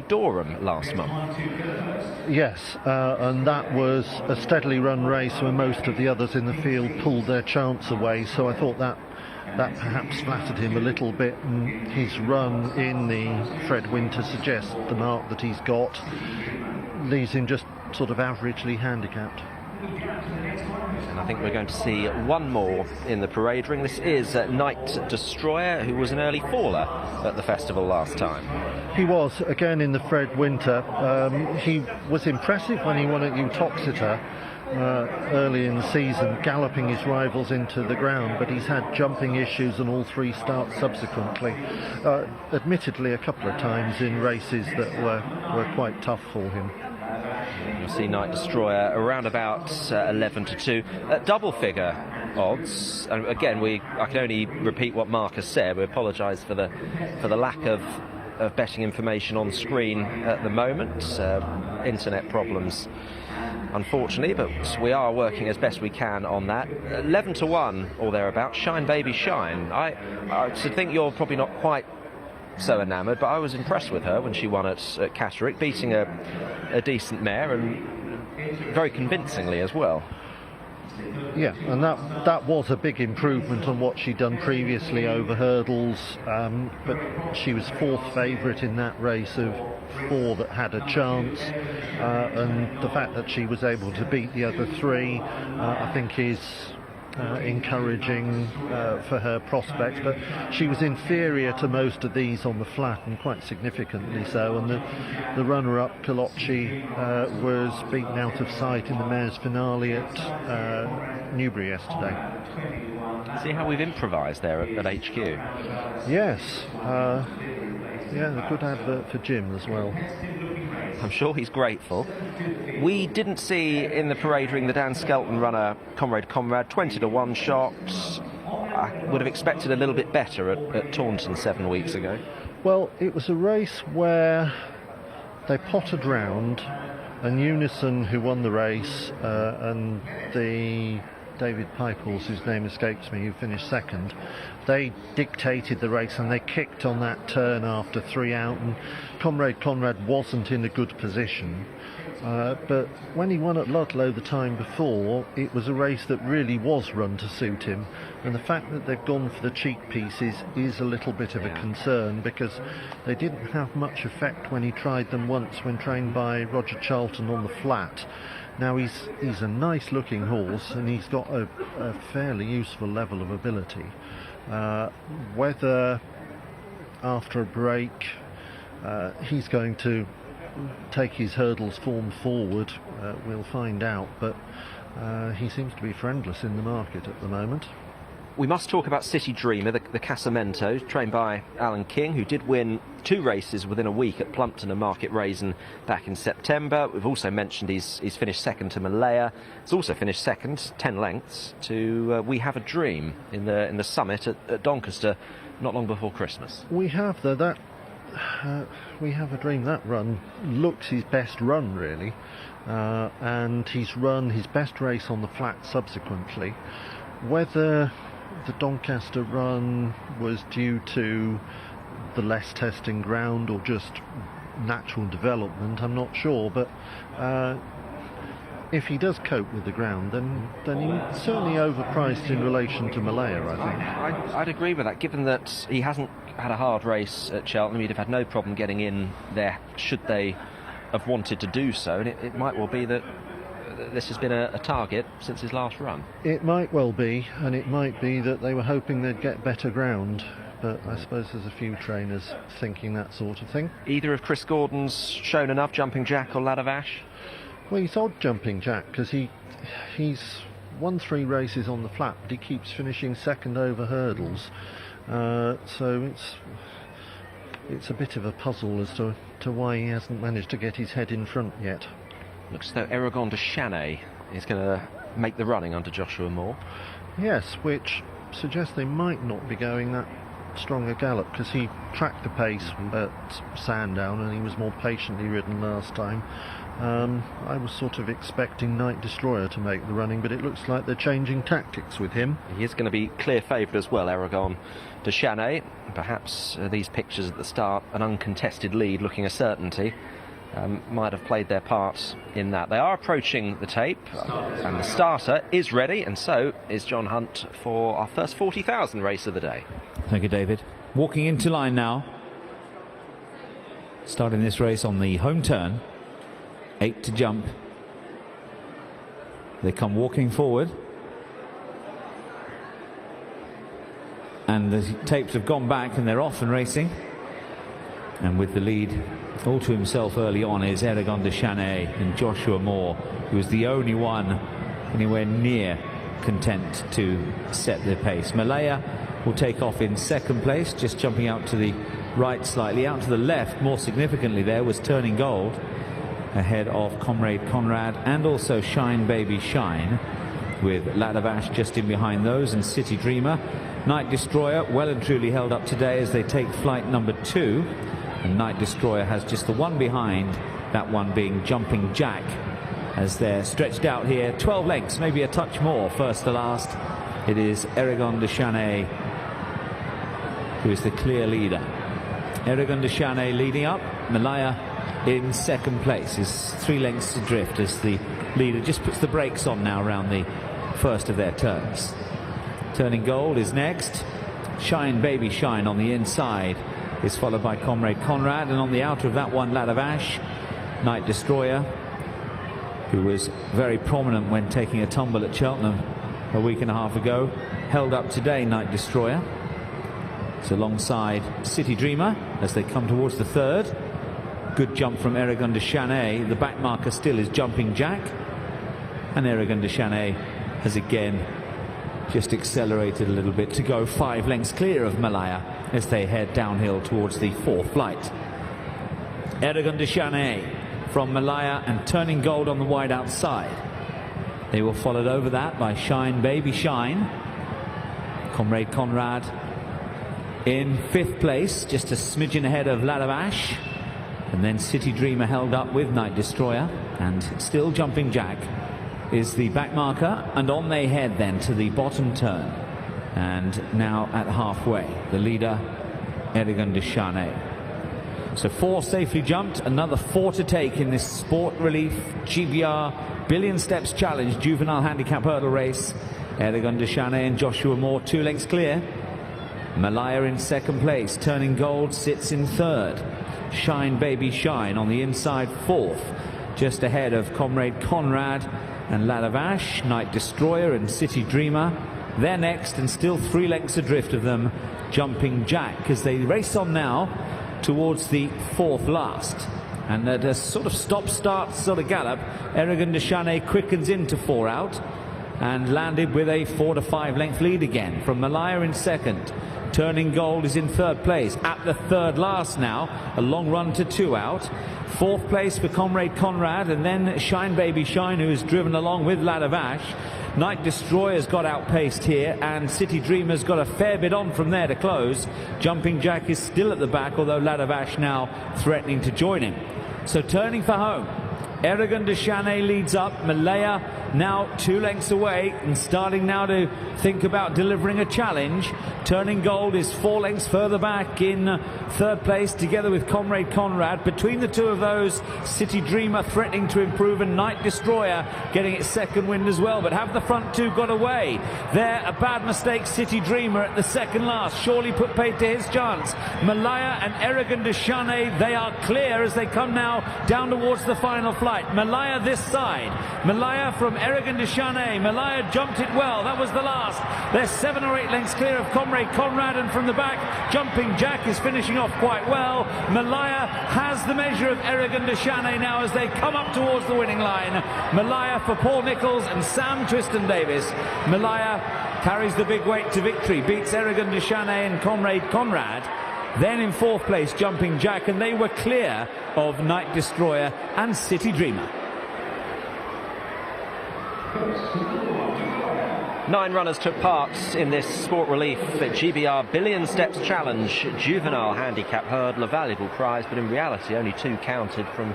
Durham last month. Yes, and that was a steadily run race where most of the others in the field pulled their chance away, so I thought that perhaps flattered him a little bit, and his run in the Fred Winter suggests the mark that he's got leaves him just sort of averagely handicapped. And I think we're going to see one more in the parade ring. This is Night Destroyer, who was an early faller at the festival last time. He was, again in the Fred Winter. He was impressive when he won at Uttoxeter early in the season, galloping his rivals into the ground, but he's had jumping issues on all three starts subsequently. Admittedly, a couple of times in races that were quite tough for him. You'll see Night Destroyer around about 11-2 at double figure odds. And again, I can only repeat what Mark has said. We apologise for the lack of betting information on screen at the moment. Internet problems, unfortunately, but we are working as best we can on that. 11-1 or thereabouts. Shine Baby Shine. I should think you're probably not quite so enamoured, but I was impressed with her when she won at Catterick, beating a decent mare, and very convincingly as well. Yeah, and that was a big improvement on what she'd done previously over hurdles, but she was fourth favourite in that race of four that had a chance, and the fact that she was able to beat the other three I think is encouraging for her prospects, but she was inferior to most of these on the flat, and quite significantly so, and the runner-up Kolochi was beaten out of sight in the mare's finale at Newbury yesterday. See how we've improvised there at HQ. Yes, yeah, a good advert for Jim as well. I'm sure he's grateful. We didn't see in the parade ring the Dan Skelton runner Comrade 20-1 shot. I would have expected a little bit better at Taunton 7 weeks ago. Well, it was a race where they pottered round, and Unison, who won the race, and the David Pipels, whose name escapes me, who finished second, they dictated the race, and they kicked on that turn after 3 out, and Comrade Conrad wasn't in a good position. But when he won at Ludlow the time before, it was a race that really was run to suit him, and the fact that they've gone for the cheek pieces is a little bit of a concern, because they didn't have much effect when he tried them once when trained by Roger Charlton on the flat. Now he's a nice looking horse, and he's got a fairly useful level of ability. Whether after a break he's going to take his hurdles form forward, we'll find out, but he seems to be friendless in the market at the moment. We must talk about City Dreamer, the Casamento, trained by Alan King, who did win 2 races within a week at Plumpton and Market Raisin back in September. We've also mentioned he's finished second to Malaya. He's also finished second, 10 lengths, to We Have a Dream in the summit at Doncaster not long before Christmas. We have, though, that We Have a Dream, that run looks his best run, really, and he's run his best race on the flat subsequently. Whether the Doncaster run was due to the less testing ground or just natural development, I'm not sure, but if he does cope with the ground, then he's certainly overpriced in relation to Malaya, I think. I'd agree with that, given that he hasn't had a hard race at Cheltenham. He'd have had no problem getting in there should they have wanted to do so, and it might well be that this has been a target since his last run. It might well be, and it might be that they were hoping they'd get better ground, but I suppose there's a few trainers thinking that sort of thing. Either of Chris Gordon's shown enough, Jumping Jack or Lad of Ash? Well, he's odd, Jumping Jack, because he's won 3 races on the flat, but he keeps finishing second over hurdles, so it's a bit of a puzzle as to why he hasn't managed to get his head in front yet. Looks as though Eragon de Chanay is going to make the running under Joshua Moore. Yes, which suggests they might not be going that stronger gallop, because he tracked the pace at Sandown and he was more patiently ridden last time. I was sort of expecting Night Destroyer to make the running, but it looks like they're changing tactics with him. He is going to be clear favourite as well, Aragon de Chanay. Perhaps these pictures at the start, an uncontested lead looking a certainty, might have played their part in that. They are approaching the tape, and the starter is ready, and so is John Hunt for our first 40,000 race of the day. Thank you, David. Walking into line now. Starting this race on the home turn. 8 to jump. They come walking forward. And the tapes have gone back and they're off and racing. And with the lead all to himself early on is Aragon de Chanay and Joshua Moore, who is the only one anywhere near content to set their pace. Malaya will take off in second place, just jumping out to the right slightly. Out to the left, more significantly there, was Turning Gold, ahead of Comrade Conrad and also Shine Baby Shine, with Lad of Ash just in behind those, and City Dreamer. Night Destroyer well and truly held up today as they take flight number 2, and Night Destroyer has just the one behind, that one being Jumping Jack, as they're stretched out here 12 lengths, maybe a touch more. First to last, it is Aragon de Chanay who is the clear leader. Aragon de Chanay leading up. Malaya in second place is 3 lengths adrift as the leader just puts the brakes on now around the first of their turns. Turning Gold is next. Shine Baby Shine on the inside is followed by Comrade Conrad, and on the outer of that one, Lad of Ash. Night Destroyer, who was very prominent when taking a tumble at Cheltenham a week and a half ago, held up today. Night Destroyer. It's alongside City Dreamer as they come towards the third. Good jump from Aragon de Chanay. The back marker still is Jumping Jack, and Aragon de Chanay has again just accelerated a little bit to go 5 lengths clear of Malaya as they head downhill towards the fourth flight. Aragon de Chanay from Malaya and Turning Gold on the wide outside. They were followed over that by Shine Baby Shine. Comrade Conrad in 5th place, just a smidgen ahead of Lad of Ash. And then City Dreamer held up with Night Destroyer, and still Jumping Jack is the back marker, and on they head then to the bottom turn. And now at halfway, the leader, Aragon de Chanay. So 4 safely jumped, another 4 to take in this Sport Relief GBR Billion Steps Challenge Juvenile Handicap Hurdle Race. Aragon de Chanay and Joshua Moore 2 lengths clear. Malaya in second place. Turning Gold sits in third. Shine Baby Shine on the inside 4th, just ahead of Comrade Conrad and Lad of Ash. Night Destroyer and City Dreamer, they're next, and still 3 lengths adrift of them, Jumping Jack, as they race on now towards the 4th last. And at a sort of stop-start sort of gallop, Aragon de Chanay quickens into 4 out and landed with a 4 to 5 length lead again from Malaya in second. Turning Gold is in third place at the third last now, a long run to 2 out. 4th place for Comrade Conrad, and then Shine Baby Shine, who is driven along with Lad of Ash. Night Destroyer's got outpaced here, and City Dreamer's got a fair bit on from there to close. Jumping Jack is still at the back, although Lad of Ash now threatening to join him. So turning for home, Aragon de Chanay leads up. Malaya now 2 lengths away and starting now to think about delivering a challenge. Turning Gold is 4 lengths further back in third place together with Comrade Conrad. Between the two of those, City Dreamer threatening to improve, and Night Destroyer getting its second wind as well. But have the front two got away? There, a bad mistake. City Dreamer at the second last surely put paid to his chance. Malaya and Aragon de Chanay, they are clear as they come now down towards the final flight. Malaya this side. Malaya from Aragon de Chanay. Malaya jumped it well. That was the last. They're 7 or 8 lengths clear of Comrade Conrad, and from the back, Jumping Jack is finishing off quite well. Malaya has the measure of Aragon de Chanay now as they come up towards the winning line. Malaya for Paul Nichols and Sam Twiston Davis. Malaya carries the big weight to victory, beats Aragon de Chanay and Comrade Conrad. Then in 4th place, Jumping Jack, and they were clear of Night Destroyer and City Dreamer. 9 runners took part in this Sport Relief GBR Billion Steps Challenge Juvenile Handicap Hurdle, a valuable prize, but in reality only 2 counted from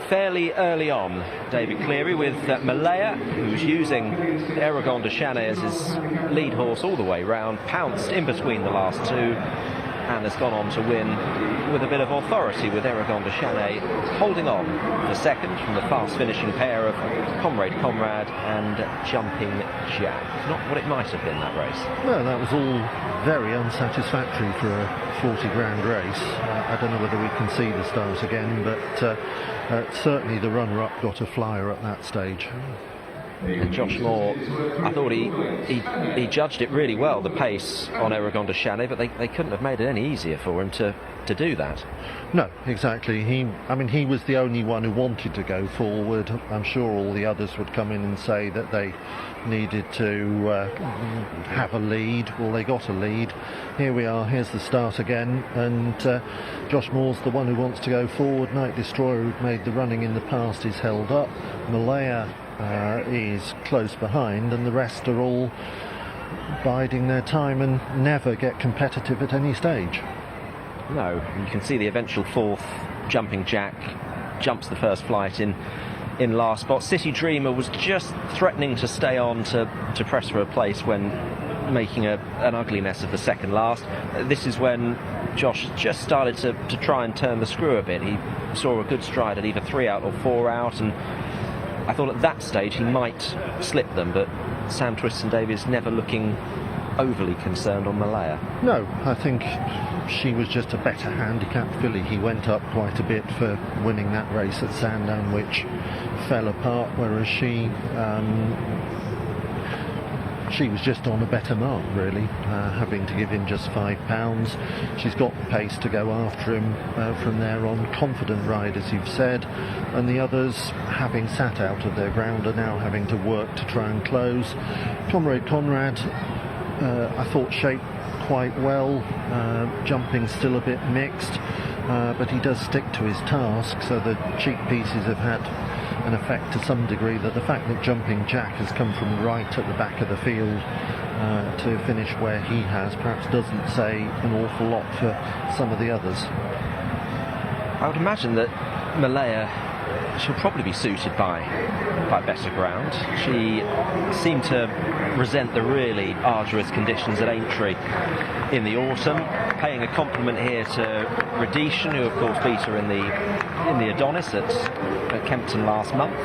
fairly early on. David Cleary with Malaya, who's using Aragon de Chanay as his lead horse all the way round, pounced in between the last 2 and has gone on to win with a bit of authority, with Aragon de Chanay holding on for second from the fast finishing pair of Comrade Conrad and Jumping Jack. Not what it might have been, that race. Well, that was all very unsatisfactory for a 40 grand race. I don't know whether we can see the stars again, but certainly the runner-up got a flyer at that stage. And Josh Moore, I thought he judged it really well, the pace on Aragon de Chanay, but they couldn't have made it any easier for him to do that. No, exactly. He was the only one who wanted to go forward. I'm sure all the others would come in and say that they needed to have a lead. Well, they got a lead. Here we are, here's the start again, and Josh Moore's the one who wants to go forward. Night Destroyer, who'd made the running in the past, is held up. Malaya is close behind, and the rest are all biding their time and never get competitive at any stage. No, you can see the eventual 4th, Jumping Jack, jumps the first flight in last spot. City Dreamer was just threatening to stay on to press for a place when making an ugly mess of the second last. This is when Josh just started to try and turn the screw a bit. He saw a good stride at either 3 out or 4 out, and I thought at that stage he might slip them, but Sam Twiston-Davies never looking overly concerned on Malaya. No, I think she was just a better handicapped filly. He went up quite a bit for winning that race at Sandown, which fell apart, whereas she was just on a better mark, really, having to give him just £5. She's got the pace to go after him from there on. Confident ride, as you've said, and the others, having sat out of their ground, are now having to work to try and close. Comrade Conrad, I thought shaped quite well. Jumping still a bit mixed, but he does stick to his task, so the cheek pieces have had an effect to some degree. That the fact that Jumping Jack has come from right at the back of the field to finish where he has perhaps doesn't say an awful lot for some of the others. I would imagine that Malaya, she'll probably be suited by better ground. She seemed to resent the really arduous conditions at Aintree in the autumn, paying a compliment here to Radishan, who of course beat her in the Adonis at Kempton last month.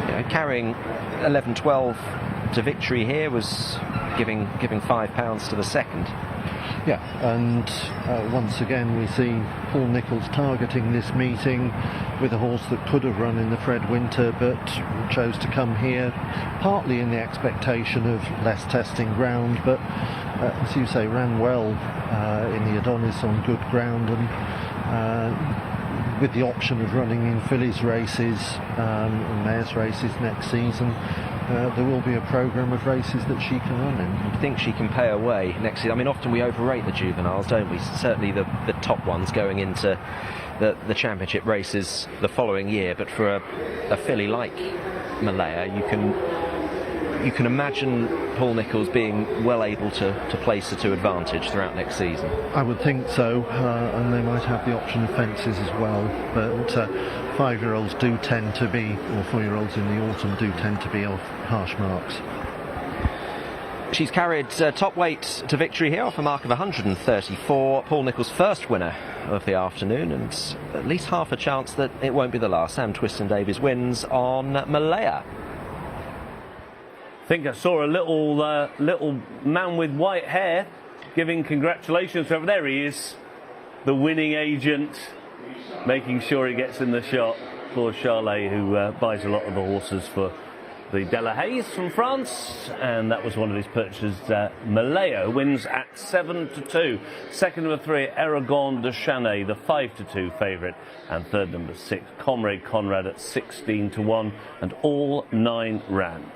You know, carrying 11-12 to victory here was giving £5 to the second. Yeah, and once again we see Paul Nicholls targeting this meeting with a horse that could have run in the Fred Winter but chose to come here, partly in the expectation of less testing ground, but as you say, ran well in the Adonis on good ground, and with the option of running in fillies races and mares races next season. There will be a programme of races that she can run in. I think she can pay her way next season. I mean, often we overrate the juveniles, don't we? Certainly the top ones going into the championship races the following year. But for a filly like Malaya, you can imagine Paul Nicholls being well able to place her to advantage throughout next season. I would think so, and they might have the option of fences as well. But 5-year-olds do tend to be, or 4-year-olds in the autumn do tend to be off harsh marks. She's carried top weight to victory here off a mark of 134. Paul Nicholls' first winner of the afternoon, and at least half a chance that it won't be the last. Sam Twiston-Davies wins on Malaya. I think I saw a little man with white hair giving congratulations. Over there he is, the winning agent, making sure he gets in the shot. Claude Charlet, who buys a lot of the horses for the Delahaye from France, and that was one of his purchases. Malaya wins at 7-2. Second number 3, Aragon de Chanay, the 5-2 favourite, and third number 6, Comrade Conrad at 16-1, and all 9 ran.